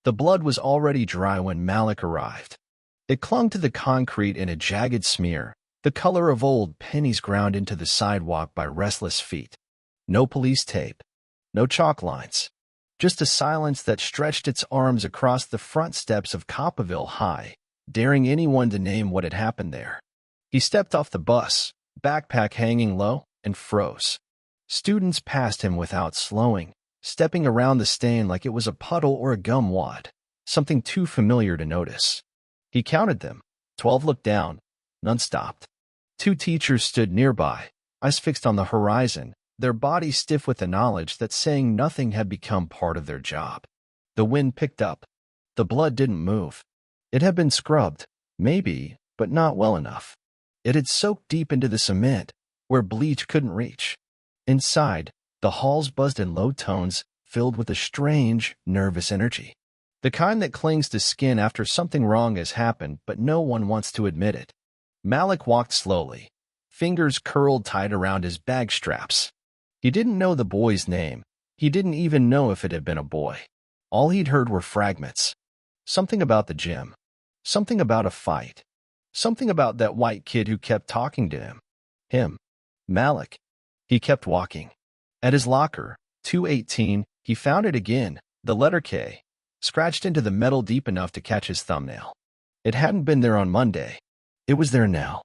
The blood was already dry when Malik arrived. It clung to the concrete in a jagged smear, the color of old pennies ground into the sidewalk by restless feet. No police tape. No chalk lines. Just a silence that stretched its arms across the front steps of Copperville High, daring anyone to name what had happened there. He stepped off the bus, backpack hanging low, and froze. Students passed him without slowing, stepping around the stain like it was a puddle or a gum wad, something too familiar to notice. He counted them. 12 looked down. None stopped. 2 teachers stood nearby, eyes fixed on the horizon, their bodies stiff with the knowledge that saying nothing had become part of their job. The wind picked up. The blood didn't move. It had been scrubbed, maybe, but not well enough. It had soaked deep into the cement, where bleach couldn't reach. Inside, the halls buzzed in low tones, filled with a strange, nervous energy. The kind that clings to skin after something wrong has happened, but no one wants to admit it. Malik walked slowly, fingers curled tight around his bag straps. He didn't know the boy's name. He didn't even know if it had been a boy. All he'd heard were fragments. Something about the gym. Something about a fight. Something about that white kid who kept talking to him. Him. Malik. He kept walking. At his locker, 218, he found it again, the letter K, scratched into the metal deep enough to catch his thumbnail. It hadn't been there on Monday. It was there now.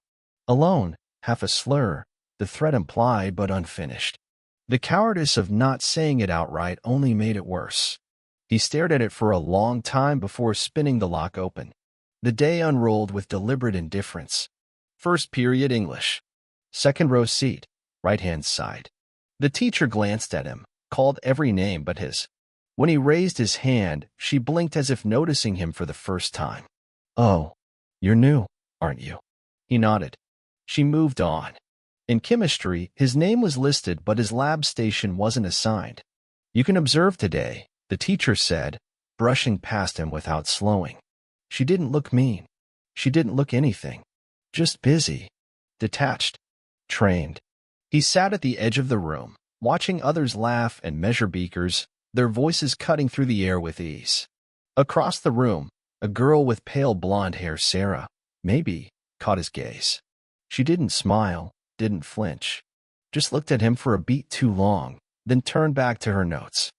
Alone, half a slur, the threat implied but unfinished. The cowardice of not saying it outright only made it worse. He stared at it for a long time before spinning the lock open. The day unrolled with deliberate indifference. First period English. Second row seat, right-hand side. The teacher glanced at him, called every name but his. When he raised his hand, she blinked as if noticing him for the first time. "Oh, you're new, aren't you?" He nodded. She moved on. In chemistry, his name was listed, but his lab station wasn't assigned. "You can observe today," the teacher said, brushing past him without slowing. She didn't look mean. She didn't look anything. Just busy. Detached. Trained. He sat at the edge of the room, watching others laugh and measure beakers, their voices cutting through the air with ease. Across the room, a girl with pale blonde hair, Sarah, maybe, caught his gaze. She didn't smile, didn't flinch, just looked at him for a beat too long, then turned back to her notes.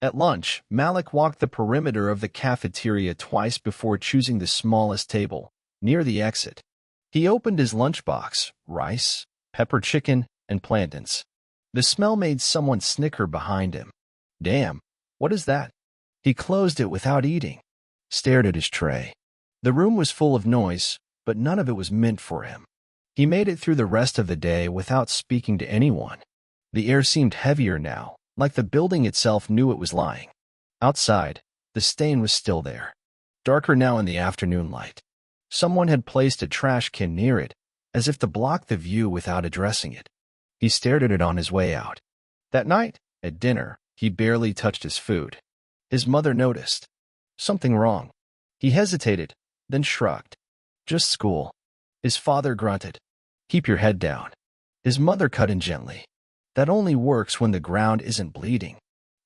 At lunch, Malik walked the perimeter of the cafeteria twice before choosing the smallest table, near the exit. He opened his lunchbox, rice, pepper chicken, and plantains. The smell made someone snicker behind him. Damn, what is that? He closed it without eating, stared at his tray. The room was full of noise, but none of it was meant for him. He made it through the rest of the day without speaking to anyone. The air seemed heavier now, like the building itself knew it was lying. Outside, the stain was still there, darker now in the afternoon light. Someone had placed a trash can near it, as if to block the view without addressing it. He stared at it on his way out. That night, at dinner, he barely touched his food. His mother noticed. Something wrong. He hesitated, then shrugged. Just school. His father grunted. Keep your head down. His mother cut in gently. That only works when the ground isn't bleeding.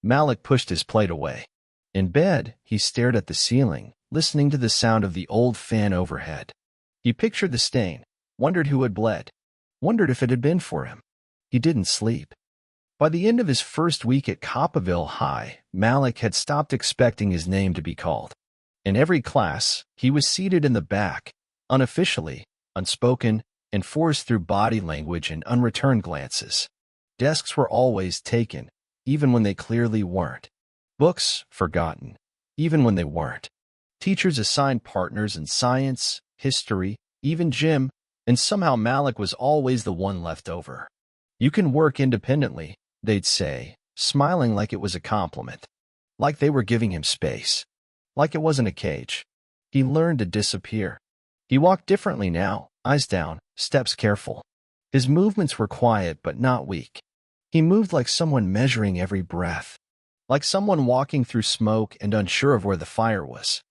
Malik pushed his plate away. In bed, he stared at the ceiling, listening to the sound of the old fan overhead. He pictured the stain, wondered who had bled, wondered if it had been for him. He didn't sleep. By the end of his first week at Copperville High, Malik had stopped expecting his name to be called. In every class, he was seated in the back, unofficially, unspoken, enforced through body language and unreturned glances. Desks were always taken, even when they clearly weren't. Books forgotten, even when they weren't. Teachers assigned partners in science, history, even gym, and somehow Malik was always the one left over. You can work independently, they'd say, smiling like it was a compliment. Like they were giving him space. Like it wasn't a cage. He learned to disappear. He walked differently now, eyes down, steps careful. His movements were quiet but not weak. He moved like someone measuring every breath. Like someone walking through smoke and unsure of where the fire was.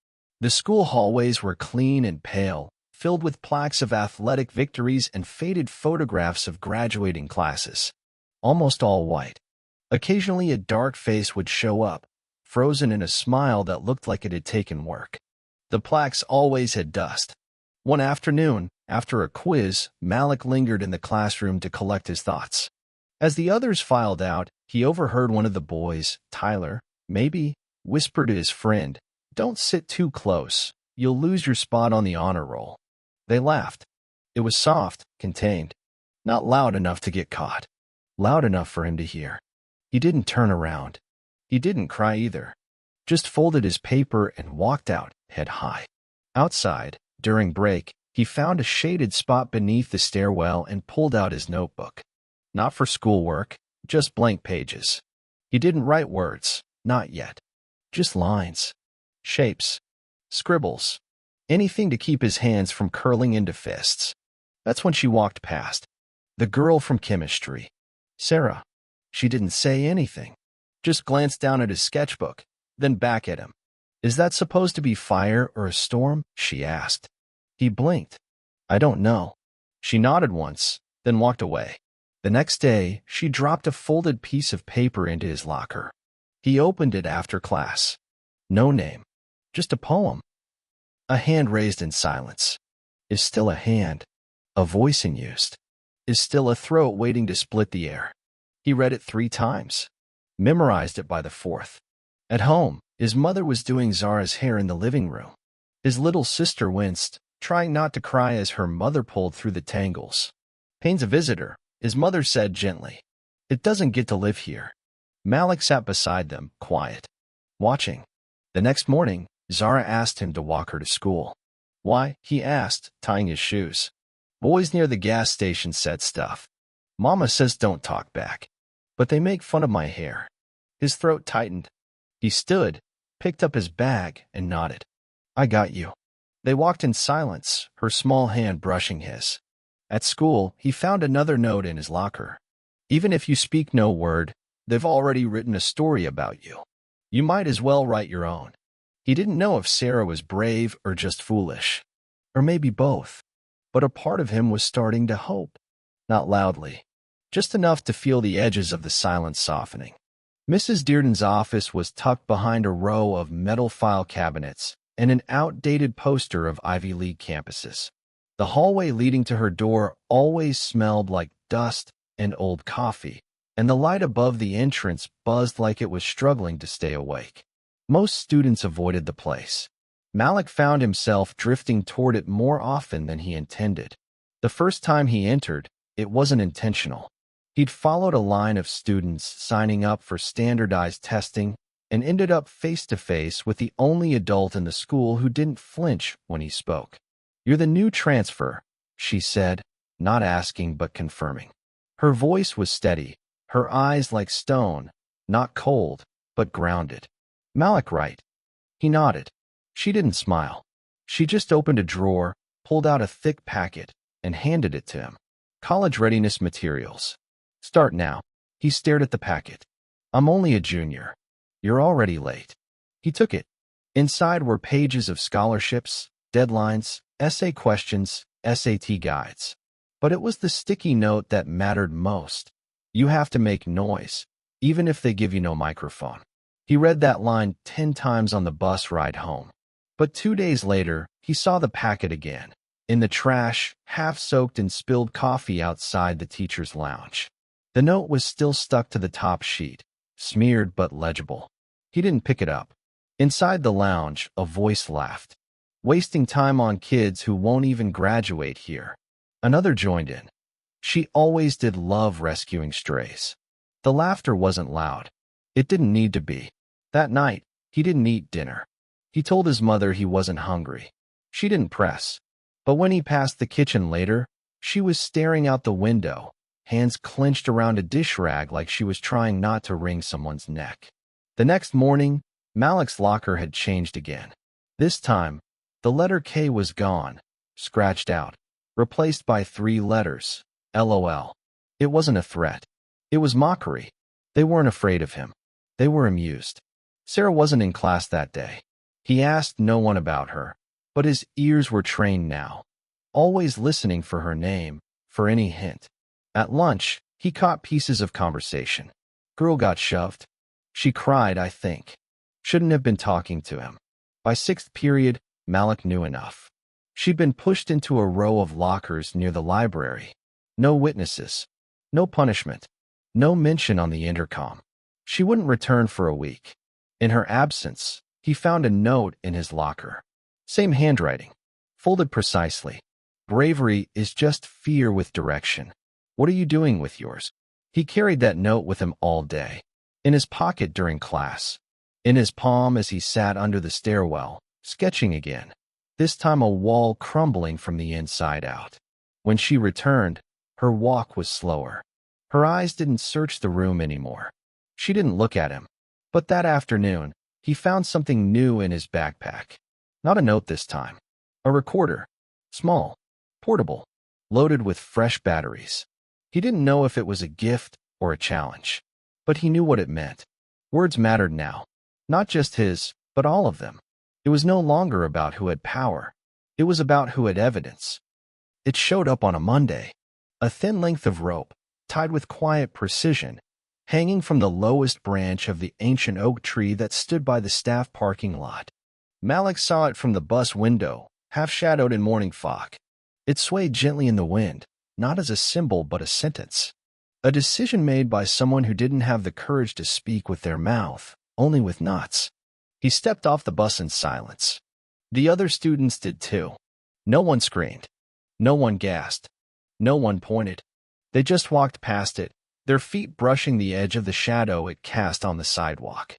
The school hallways were clean and pale, filled with plaques of athletic victories and faded photographs of graduating classes. Almost all white. Occasionally a dark face would show up, frozen in a smile that looked like it had taken work. The plaques always had dust. One afternoon, after a quiz, Malik lingered in the classroom to collect his thoughts. As the others filed out, he overheard one of the boys, Tyler, maybe, whisper to his friend, "Don't sit too close. You'll lose your spot on the honor roll." They laughed. It was soft, contained. Not loud enough to get caught. Loud enough for him to hear. He didn't turn around. He didn't cry either. Just folded his paper and walked out, head high. Outside, during break, he found a shaded spot beneath the stairwell and pulled out his notebook. Not for schoolwork, just blank pages. He didn't write words, not yet. Just lines. Shapes. Scribbles. Anything to keep his hands from curling into fists. That's when she walked past. The girl from chemistry. Sarah. She didn't say anything. Just glanced down at his sketchbook, then back at him. "Is that supposed to be fire or a storm?" she asked. He blinked. "I don't know." She nodded once, then walked away. The next day, she dropped a folded piece of paper into his locker. He opened it after class. No name. Just a poem. A hand raised in silence. Is still a hand. A voice unused. Is still a throat waiting to split the air. He read it 3 times. Memorized it by the 4th. At home, his mother was doing Zara's hair in the living room. His little sister winced, trying not to cry as her mother pulled through the tangles. "Payne's a visitor," his mother said gently. "It doesn't get to live here." Malik sat beside them, quiet. Watching. The next morning, Zara asked him to walk her to school. "Why?" he asked, tying his shoes. "Boys near the gas station said stuff. Mama says don't talk back. But they make fun of my hair." His throat tightened. He stood, picked up his bag, and nodded. "I got you." They walked in silence, her small hand brushing his. At school, he found another note in his locker. "Even if you speak no word, they've already written a story about you. You might as well write your own." He didn't know if Sarah was brave or just foolish. Or maybe both. But a part of him was starting to hope. Not loudly. Just enough to feel the edges of the silence softening. Mrs. Dearden's office was tucked behind a row of metal file cabinets and an outdated poster of Ivy League campuses. The hallway leading to her door always smelled like dust and old coffee, and the light above the entrance buzzed like it was struggling to stay awake. Most students avoided the place. Malik found himself drifting toward it more often than he intended. The first time he entered, it wasn't intentional. He'd followed a line of students signing up for standardized testing and ended up face-to-face with the only adult in the school who didn't flinch when he spoke. "You're the new transfer," she said, not asking but confirming. Her voice was steady, her eyes like stone, not cold, but grounded. "Malik, right?" He nodded. She didn't smile. She just opened a drawer, pulled out a thick packet, and handed it to him. "College readiness materials. Start now." He stared at the packet. "I'm only a junior. You're already late." He took it. Inside were pages of scholarships, deadlines, essay questions, SAT guides. But it was the sticky note that mattered most. You have to make noise, even if they give you no microphone. He read that line 10 times on the bus ride home. But 2 days later, he saw the packet again, in the trash, half-soaked in spilled coffee outside the teacher's lounge. The note was still stuck to the top sheet, smeared but legible. He didn't pick it up. Inside the lounge, a voice laughed. "Wasting time on kids who won't even graduate here." Another joined in. She always did love rescuing strays. The laughter wasn't loud. It didn't need to be. That night, he didn't eat dinner. He told his mother he wasn't hungry. She didn't press. But when he passed the kitchen later, she was staring out the window, hands clenched around a dish rag like she was trying not to wring someone's neck. The next morning, Malik's locker had changed again. This time, the letter K was gone, scratched out, replaced by 3 letters, LOL. It wasn't a threat. It was mockery. They weren't afraid of him. They were amused. Sarah wasn't in class that day. He asked no one about her, but his ears were trained now, always listening for her name, for any hint. At lunch, he caught pieces of conversation. "Girl got shoved. She cried, I think." Shouldn't have been talking to him. By sixth period, Malik knew enough. She'd been pushed into a row of lockers near the library. No witnesses. No punishment. No mention on the intercom. She wouldn't return for a week. In her absence, he found a note in his locker. Same handwriting. Folded precisely. Bravery is just fear with direction. What are you doing with yours? He carried that note with him all day. In his pocket during class. In his palm as he sat under the stairwell, sketching again. This time a wall crumbling from the inside out. When she returned, her walk was slower. Her eyes didn't search the room anymore. She didn't look at him. But that afternoon, he found something new in his backpack. Not a note this time. A recorder. Small. Portable. Loaded with fresh batteries. He didn't know if it was a gift or a challenge. But he knew what it meant. Words mattered now. Not just his, but all of them. It was no longer about who had power. It was about who had evidence. It showed up on a Monday. A thin length of rope, tied with quiet precision, hanging from the lowest branch of the ancient oak tree that stood by the staff parking lot. Malik saw it from the bus window, half-shadowed in morning fog. It swayed gently in the wind, not as a symbol but a sentence. A decision made by someone who didn't have the courage to speak with their mouth, only with knots. He stepped off the bus in silence. The other students did too. No one screamed. No one gasped. No one pointed. They just walked past it, their feet brushing the edge of the shadow it cast on the sidewalk.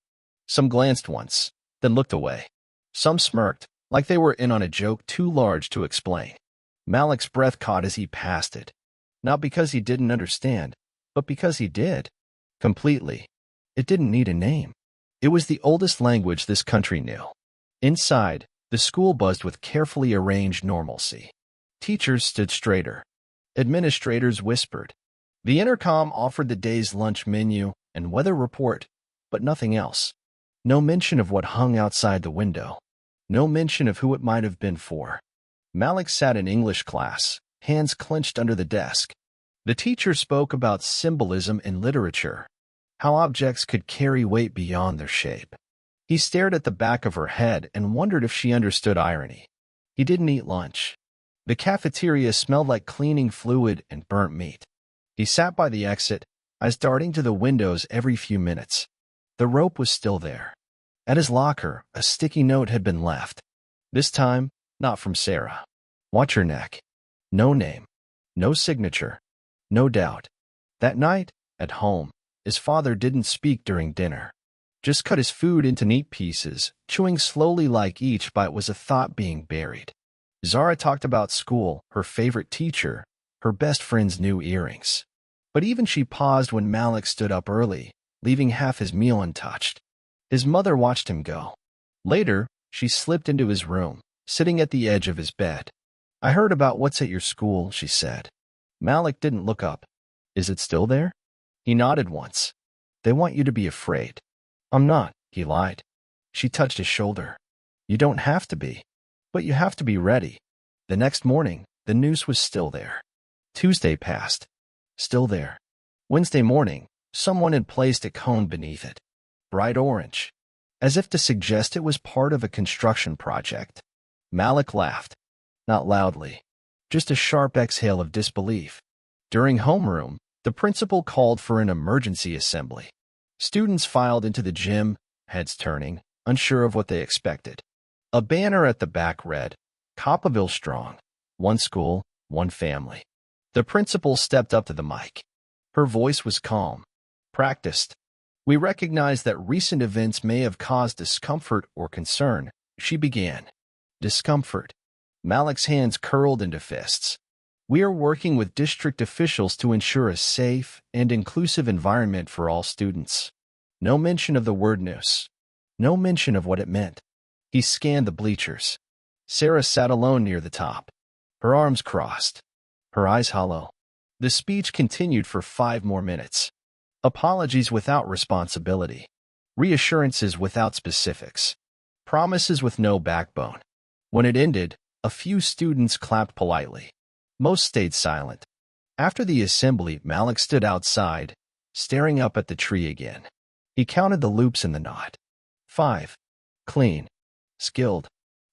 Some glanced once, then looked away. Some smirked, like they were in on a joke too large to explain. Malik's breath caught as he passed it. Not because he didn't understand, but because he did. Completely. It didn't need a name. It was the oldest language this country knew. Inside, the school buzzed with carefully arranged normalcy. Teachers stood straighter. Administrators whispered. The intercom offered the day's lunch menu and weather report, but nothing else. No mention of what hung outside the window. No mention of who it might have been for. Malik sat in English class, hands clenched under the desk. The teacher spoke about symbolism in literature, how objects could carry weight beyond their shape. He stared at the back of her head and wondered if she understood irony. He didn't eat lunch. The cafeteria smelled like cleaning fluid and burnt meat. He sat by the exit, eyes darting to the windows every few minutes. The rope was still there. At his locker, a sticky note had been left. This time, not from Sarah. Watch your neck. No name. No signature. No doubt. That night, at home, his father didn't speak during dinner. Just cut his food into neat pieces, chewing slowly like each bite was a thought being buried. Zara talked about school, her favorite teacher, her best friend's new earrings. But even she paused when Malik stood up early, leaving half his meal untouched. His mother watched him go. Later, she slipped into his room, sitting at the edge of his bed. I heard about what's at your school, she said. Malik didn't look up. Is it still there? He nodded once. They want you to be afraid. I'm not, he lied. She touched his shoulder. You don't have to be. But you have to be ready. The next morning, the noose was still there. Tuesday passed. Still there. Wednesday morning, someone had placed a cone beneath it. Bright orange. As if to suggest it was part of a construction project. Malik laughed. Not loudly. Just a sharp exhale of disbelief. During homeroom, the principal called for an emergency assembly. Students filed into the gym, heads turning, unsure of what they expected. A banner at the back read, Copperville Strong. One school, one family. The principal stepped up to the mic. Her voice was calm. Practiced. We recognize that recent events may have caused discomfort or concern, she began. Discomfort. Malik's hands curled into fists. We are working with district officials to ensure a safe and inclusive environment for all students. No mention of the word noose. No mention of what it meant. He scanned the bleachers. Sarah sat alone near the top. Her arms crossed. Her eyes hollow. The speech continued for 5 more minutes. Apologies without responsibility. Reassurances without specifics. Promises with no backbone. When it ended, a few students clapped politely. Most stayed silent. After the assembly, Malik stood outside, staring up at the tree again. He counted the loops in the knot. 5. Clean. Skilled.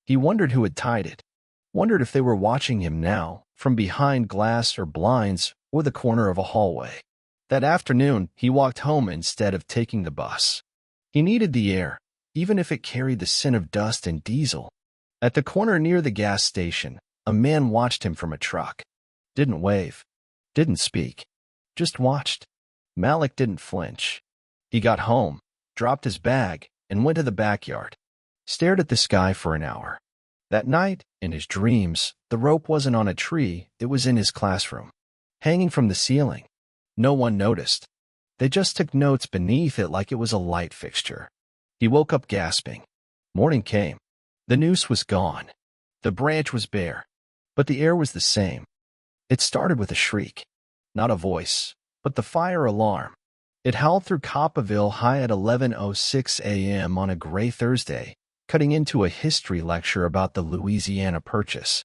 He wondered who had tied it. Wondered if they were watching him now, from behind glass or blinds or the corner of a hallway. That afternoon, he walked home instead of taking the bus. He needed the air, even if it carried the scent of dust and diesel. At the corner near the gas station, a man watched him from a truck. Didn't wave. Didn't speak. Just watched. Malik didn't flinch. He got home, dropped his bag, and went to the backyard. Stared at the sky for an hour. That night, in his dreams, the rope wasn't on a tree, it was in his classroom. Hanging from the ceiling. No one noticed. They just took notes beneath it like it was a light fixture. He woke up gasping. Morning came. The noose was gone. The branch was bare. But the air was the same. It started with a shriek. Not a voice, but the fire alarm. It howled through Copperville High at 11:06 a.m. on a gray Thursday, cutting into a history lecture about the Louisiana Purchase.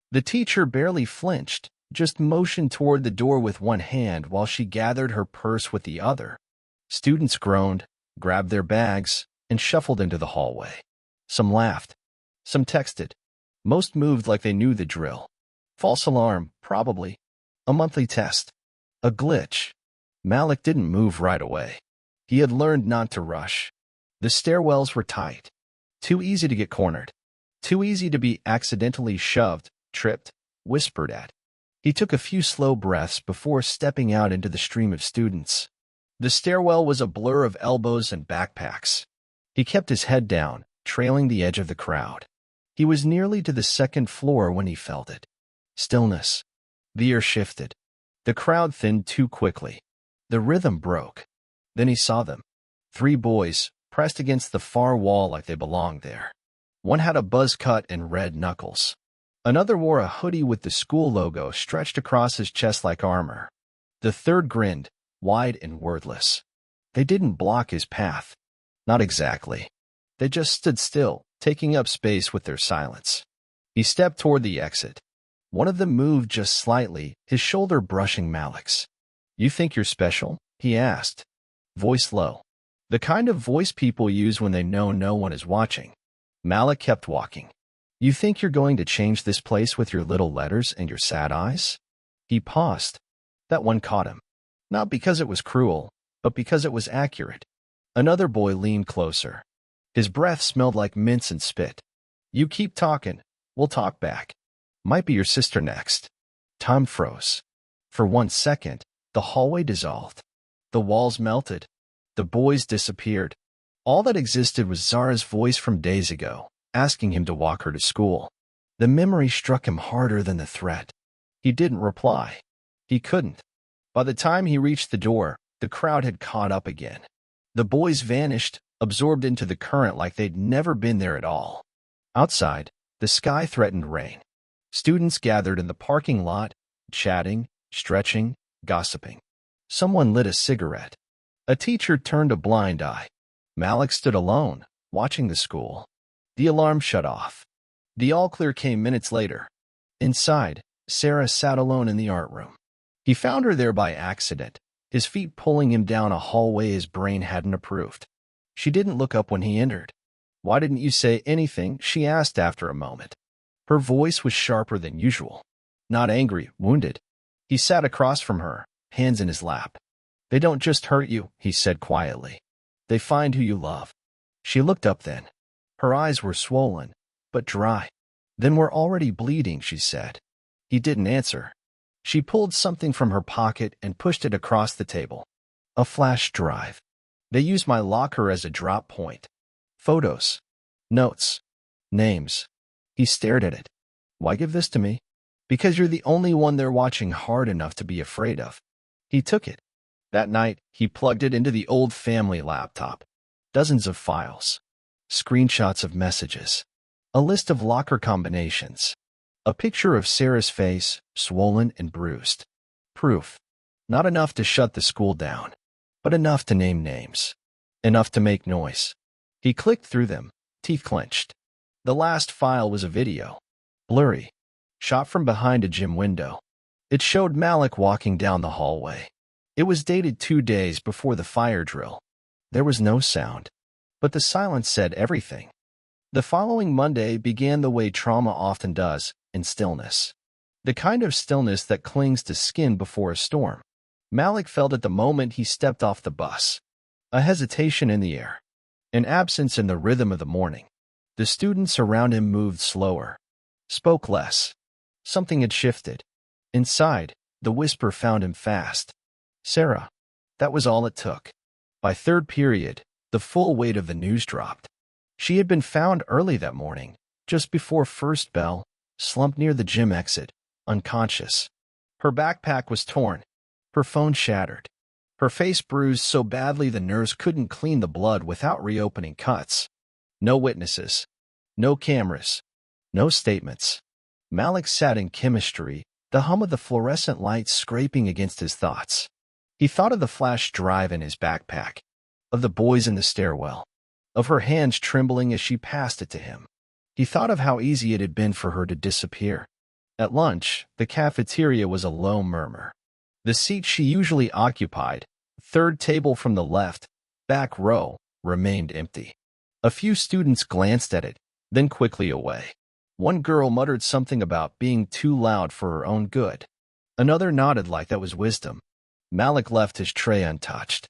The teacher barely flinched, just motioned toward the door with one hand while she gathered her purse with the other. Students groaned, grabbed their bags, and shuffled into the hallway. Some laughed. Some texted. Most moved like they knew the drill. False alarm, probably. A monthly test. A glitch. Malik didn't move right away. He had learned not to rush. The stairwells were tight. Too easy to get cornered. Too easy to be accidentally shoved, tripped, whispered at. He took a few slow breaths before stepping out into the stream of students. The stairwell was a blur of elbows and backpacks. He kept his head down, trailing the edge of the crowd. He was nearly to the second floor when he felt it. Stillness. The air shifted. The crowd thinned too quickly. The rhythm broke. Then he saw them. 3 boys, pressed against the far wall like they belonged there. One had a buzz cut and red knuckles. Another wore a hoodie with the school logo stretched across his chest like armor. The third grinned, wide and wordless. They didn't block his path. Not exactly. They just stood still, taking up space with their silence. He stepped toward the exit. One of them moved just slightly, his shoulder brushing Malik's. "You think you're special?" he asked. Voice low. The kind of voice people use when they know no one is watching. Malik kept walking. "You think you're going to change this place with your little letters and your sad eyes?" He paused. That one caught him. Not because it was cruel, but because it was accurate. Another boy leaned closer. His breath smelled like mints and spit. "You keep talking. We'll talk back. Might be your sister next." Time froze. For 1 second, the hallway dissolved. The walls melted. The boys disappeared. All that existed was Zara's voice from days ago, asking him to walk her to school. The memory struck him harder than the threat. He didn't reply. He couldn't. By the time he reached the door, the crowd had caught up again. The boys vanished, absorbed into the current like they'd never been there at all. Outside, the sky threatened rain. Students gathered in the parking lot, chatting, stretching, gossiping. Someone lit a cigarette. A teacher turned a blind eye. Malik stood alone, watching the school. The alarm shut off. The all-clear came minutes later. Inside, Sarah sat alone in the art room. He found her there by accident, his feet pulling him down a hallway his brain hadn't approved. She didn't look up when he entered. "Why didn't you say anything?" she asked after a moment. Her voice was sharper than usual. Not angry, wounded. He sat across from her, hands in his lap. "They don't just hurt you," he said quietly. "They find who you love." She looked up then. Her eyes were swollen, but dry. "Then we're already bleeding," she said. He didn't answer. She pulled something from her pocket and pushed it across the table. A flash drive. "They use my locker as a drop point. Photos. Notes. Names." He stared at it. "Why give this to me?" "Because you're the only one they're watching hard enough to be afraid of." He took it. That night, he plugged it into the old family laptop. Dozens of files. Screenshots of messages. A list of locker combinations. A picture of Sarah's face, swollen and bruised. Proof. Not enough to shut the school down, but enough to name names. Enough to make noise. He clicked through them, teeth clenched. The last file was a video. Blurry. Shot from behind a gym window. It showed Malik walking down the hallway. It was dated 2 days before the fire drill. There was no sound. but the silence said everything. The following Monday began the way trauma often does, in stillness. The kind of stillness that clings to skin before a storm. Malik felt at the moment he stepped off the bus. A hesitation in the air. An absence in the rhythm of the morning. The students around him moved slower. Spoke less. Something had shifted. Inside, the whisper found him fast. Sarah. That was all it took. By third period, the full weight of the news dropped. She had been found early that morning, just before first bell, slumped near the gym exit, unconscious. Her backpack was torn. Her phone shattered. Her face bruised so badly the nurse couldn't clean the blood without reopening cuts. No witnesses. No cameras. No statements. Malik sat in chemistry, the hum of the fluorescent lights scraping against his thoughts. He thought of the flash drive in his backpack, of the boys in the stairwell, of her hands trembling as she passed it to him. He thought of how easy it had been for her to disappear. At lunch, the cafeteria was a low murmur. The seat she usually occupied, third table from the left, back row, remained empty. A few students glanced at it, then quickly away. One girl muttered something about being too loud for her own good. Another nodded like that was wisdom. Malik left his tray untouched.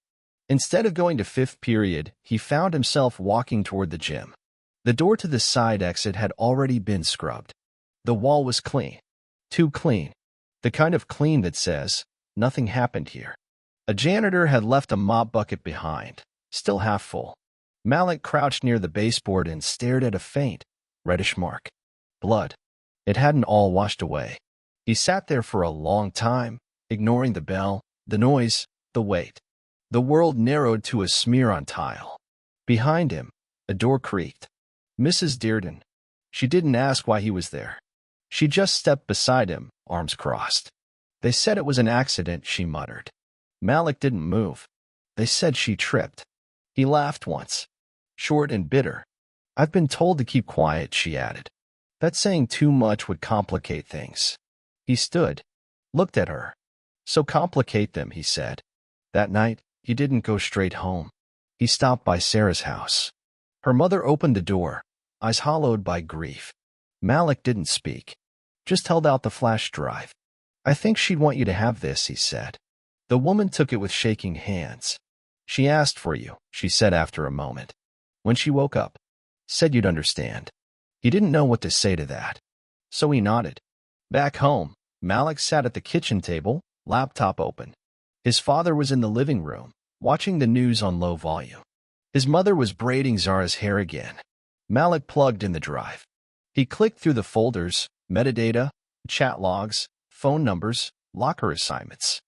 Instead of going to fifth period, he found himself walking toward the gym. The door to the side exit had already been scrubbed. The wall was clean. Too clean. The kind of clean that says, nothing happened here. A janitor had left a mop bucket behind, still half full. Malik crouched near the baseboard and stared at a faint, reddish mark. Blood. It hadn't all washed away. He sat there for a long time, ignoring the bell, the noise, the weight. The world narrowed to a smear on tile. Behind him, a door creaked. Mrs. Dearden. She didn't ask why he was there. She just stepped beside him, arms crossed. They said it was an accident, she muttered. Malik didn't move. They said she tripped. He laughed once. Short and bitter. I've been told to keep quiet, she added. That saying too much would complicate things. He stood, looked at her. So complicate them, he said. That night, he didn't go straight home. He stopped by Sarah's house. Her mother opened the door, eyes hollowed by grief. Malik didn't speak, just held out the flash drive. I think she'd want you to have this, he said. The woman took it with shaking hands. She asked for you, she said after a moment. When she woke up, said you'd understand. He didn't know what to say to that. So he nodded. Back home, Malik sat at the kitchen table, laptop open. His father was in the living room, watching the news on low volume. His mother was braiding Zara's hair again. Malik plugged in the drive. He clicked through the folders, metadata, chat logs, phone numbers, locker assignments.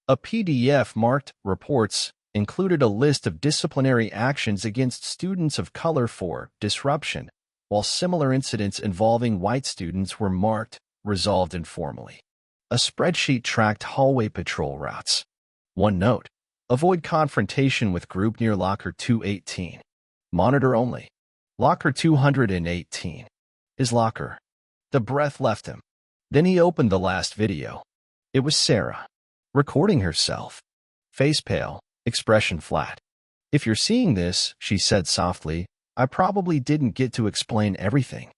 A PDF marked Reports included a list of disciplinary actions against students of color for disruption, while similar incidents involving white students were marked Resolved informally. A spreadsheet tracked hallway patrol routes. One note: avoid confrontation with group near locker 218. Monitor only. Locker 218. His locker. The breath left him. Then he opened the last video. It was Sarah, recording herself. Face pale, expression flat. If you're seeing this, she said softly, I probably didn't get to explain everything.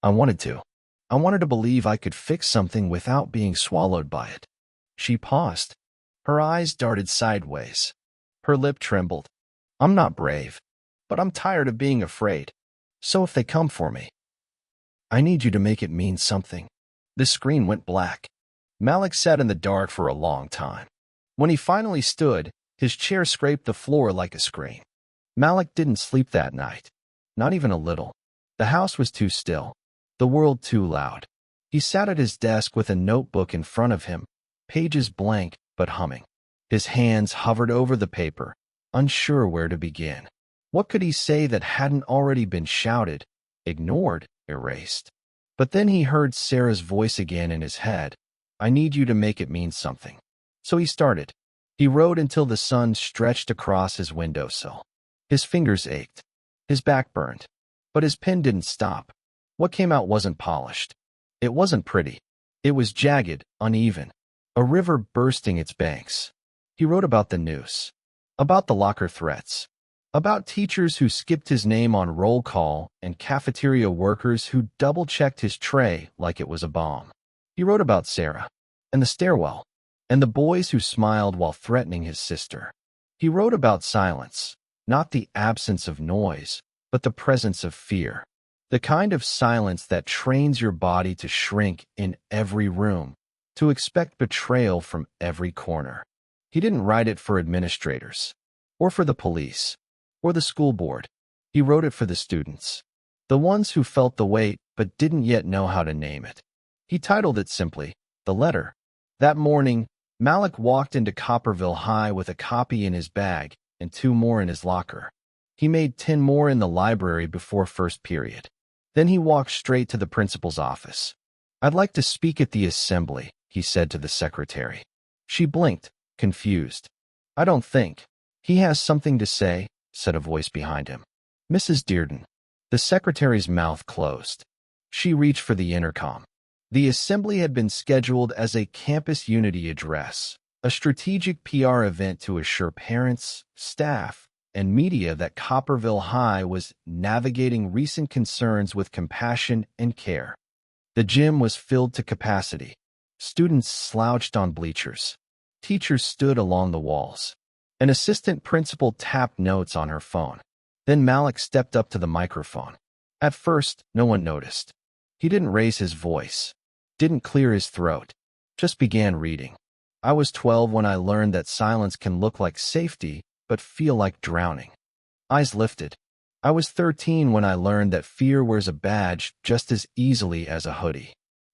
I wanted to. I wanted to believe I could fix something without being swallowed by it. She paused. Her eyes darted sideways. Her lip trembled. I'm not brave, but I'm tired of being afraid. So if they come for me, I need you to make it mean something. The screen went black. Malik sat in the dark for a long time. When he finally stood, his chair scraped the floor like a scream. Malik didn't sleep that night. Not even a little. The house was too still. The world too loud. He sat at his desk with a notebook in front of him, pages blank but humming. His hands hovered over the paper, unsure where to begin. What could he say that hadn't already been shouted, ignored, erased? But then he heard Sarah's voice again in his head. I need you to make it mean something. So he started. He wrote until the sun stretched across his windowsill. His fingers ached. His back burned. But his pen didn't stop. What came out wasn't polished. It wasn't pretty. It was jagged, uneven. A river bursting its banks. He wrote about the Noose. About the locker threats. About teachers who skipped his name on roll call and cafeteria workers who double-checked his tray like it was a bomb. He wrote about Sarah, and the stairwell, and the boys who smiled while threatening his sister. He wrote about silence, not the absence of noise, but the presence of fear. The kind of silence that trains your body to shrink in every room, to expect betrayal from every corner. He didn't write it for administrators, or for the police, or the school board. He wrote it for the students, the ones who felt the weight but didn't yet know how to name it. He titled it simply, The Letter. That morning, Malik walked into Copperville High with a copy in his bag and 2 more in his locker. He made 10 more in the library before first period. Then he walked straight to the principal's office. "I'd like to speak at the assembly," he said to the secretary. She blinked, confused. "I don't think." "He has something to say," said a voice behind him. "Mrs. Dearden." The secretary's mouth closed. She reached for the intercom. The assembly had been scheduled as a campus unity address, a strategic PR event to assure parents, staff, and media that Copperville High was navigating recent concerns with compassion and care. The gym was filled to capacity. Students slouched on bleachers. Teachers stood along the walls. An assistant principal tapped notes on her phone. Then Malik stepped up to the microphone. At first, no one noticed. He didn't raise his voice, didn't clear his throat, just began reading. "I was 12 when I learned that silence can look like safety, but feel like drowning." Eyes lifted. "I was 13 when I learned that fear wears a badge just as easily as a hoodie."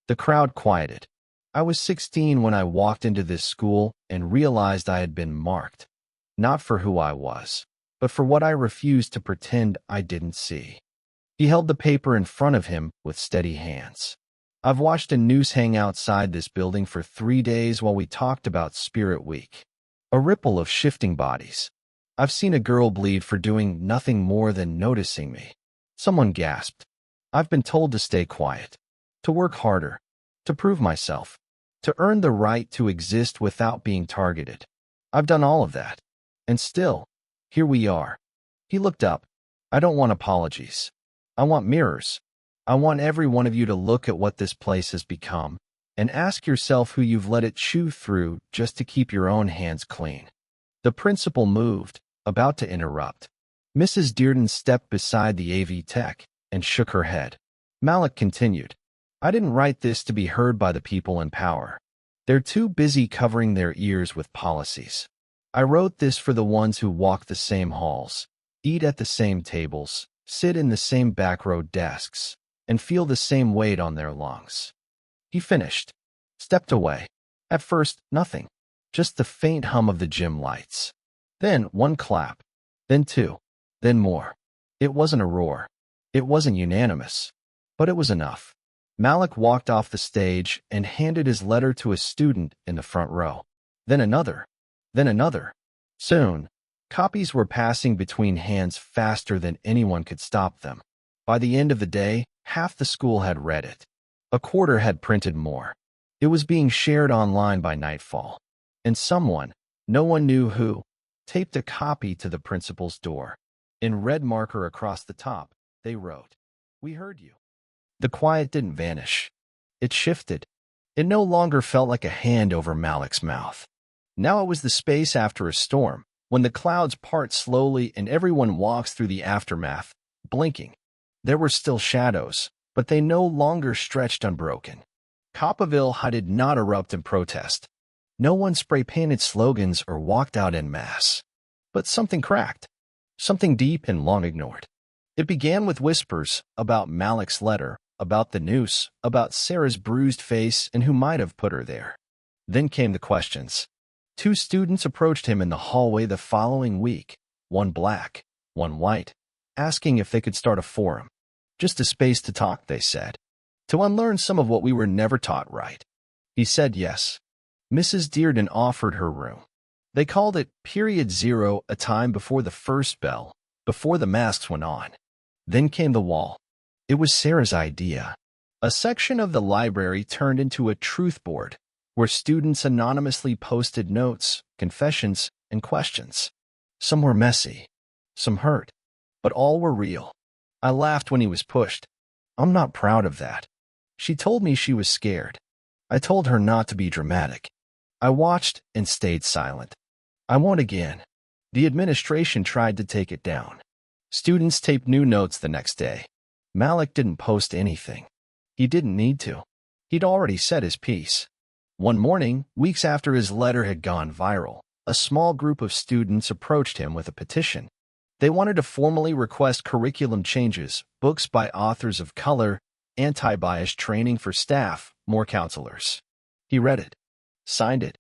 The crowd quieted. "I was 16 when I walked into this school and realized I had been marked, not for who I was, but for what I refused to pretend I didn't see." He held the paper in front of him with steady hands. "I've watched a Noose hang outside this building for 3 days while we talked about Spirit Week. A ripple of shifting bodies. I've seen a girl bleed for doing nothing more than noticing me." Someone gasped. "I've been told to stay quiet, to work harder, to prove myself, to earn the right to exist without being targeted. I've done all of that. And still, here we are." He looked up. "I don't want apologies. I want mirrors. I want every one of you to look at what this place has become and ask yourself who you've let it chew through just to keep your own hands clean." The principal moved, about to interrupt. Mrs. Dearden stepped beside the AV tech and shook her head. Malik continued, "I didn't write this to be heard by the people in power. They're too busy covering their ears with policies. I wrote this for the ones who walk the same halls, eat at the same tables, sit in the same back row desks, and feel the same weight on their lungs." He finished, stepped away. At first, nothing, just the faint hum of the gym lights. Then 1 clap, then 2, then more. It wasn't a roar. It wasn't unanimous, but it was enough. Malik walked off the stage and handed his letter to a student in the front row. Then another, then another. Soon, copies were passing between hands faster than anyone could stop them. By the end of the day, half the school had read it. A quarter had printed more. It was being shared online by nightfall. And someone, no one knew who, taped a copy to the principal's door. In red marker across the top, they wrote, "We heard you." The quiet didn't vanish. It shifted. It no longer felt like a hand over Malik's mouth. Now it was the space after a storm, when the clouds part slowly and everyone walks through the aftermath, blinking. There were still shadows, but they no longer stretched unbroken. Copperville High did not erupt in protest. No one spray-painted slogans or walked out en masse. But something cracked. Something deep and long ignored. It began with whispers about Malik's letter, about the noose, about Sarah's bruised face and who might have put her there. Then came the questions. 2 students approached him in the hallway the following week, one black, one white, asking if they could start a forum. Just a space to talk, they said. To unlearn some of what we were never taught right. He said yes. Mrs. Dearden offered her room. They called it Period 0, a time before the first bell, before the masks went on. Then came the wall. It was Sarah's idea. A section of the library turned into a truth board, where students anonymously posted notes, confessions, and questions. Some were messy. some hurt, but all were real. I laughed when he was pushed. I'm not proud of that. She told me she was scared. I told her not to be dramatic. I watched and stayed silent. I won't again. The administration tried to take it down. Students taped new notes the next day. Malik didn't post anything. He didn't need to. He'd already said his piece. One morning, weeks after his letter had gone viral, a small group of students approached him with a petition. They wanted to formally request curriculum changes, books by authors of color, anti-bias training for staff, more counselors. He read it, signed it,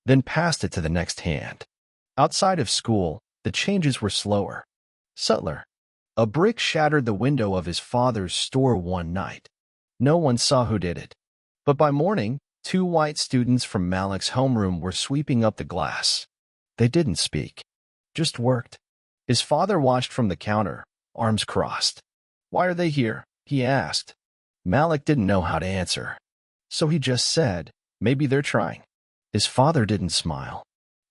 then passed it to the next hand. Outside of school, the changes were slower, subtler. A brick shattered the window of his father's store one night. No one saw who did it. But by morning, 2 white students from Malik's homeroom were sweeping up the glass. They didn't speak, just worked. His father watched from the counter, arms crossed. "Why are they here?" he asked. Malik didn't know how to answer. So he just said, "Maybe they're trying." His father didn't smile,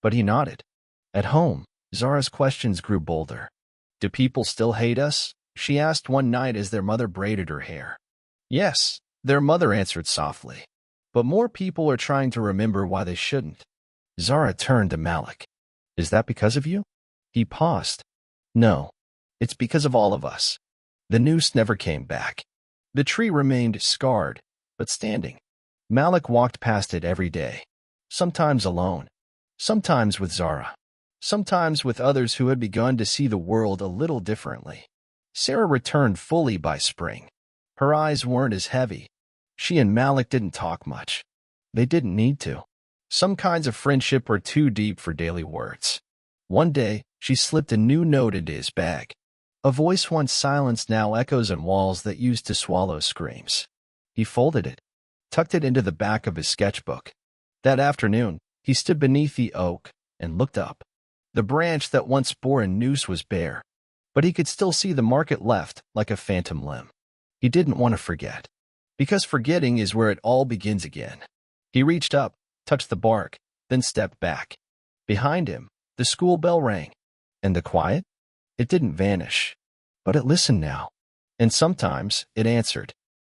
but he nodded. At home, Zara's questions grew bolder. "Do people still hate us?" she asked one night as their mother braided her hair. "Yes," their mother answered softly. "But more people are trying to remember why they shouldn't." Zara turned to Malik. "Is that because of you?" He paused. "No, it's because of all of us." The noose never came back. The tree remained scarred, but standing. Malik walked past it every day, sometimes alone, sometimes with Zara, sometimes with others who had begun to see the world a little differently. Sarah returned fully by spring. Her eyes weren't as heavy. She and Malik didn't talk much. They didn't need to. Some kinds of friendship were too deep for daily words. One day, she slipped a new note into his bag. A voice once silenced now echoes in walls that used to swallow screams. He folded it, tucked it into the back of his sketchbook. That afternoon, he stood beneath the oak and looked up. The branch that once bore a noose was bare, but he could still see the market left like a phantom limb. He didn't want to forget, because forgetting is where it all begins again. He reached up, touched the bark, then stepped back. Behind him, the school bell rang. And the quiet? It didn't vanish, but it listened now. And sometimes it answered.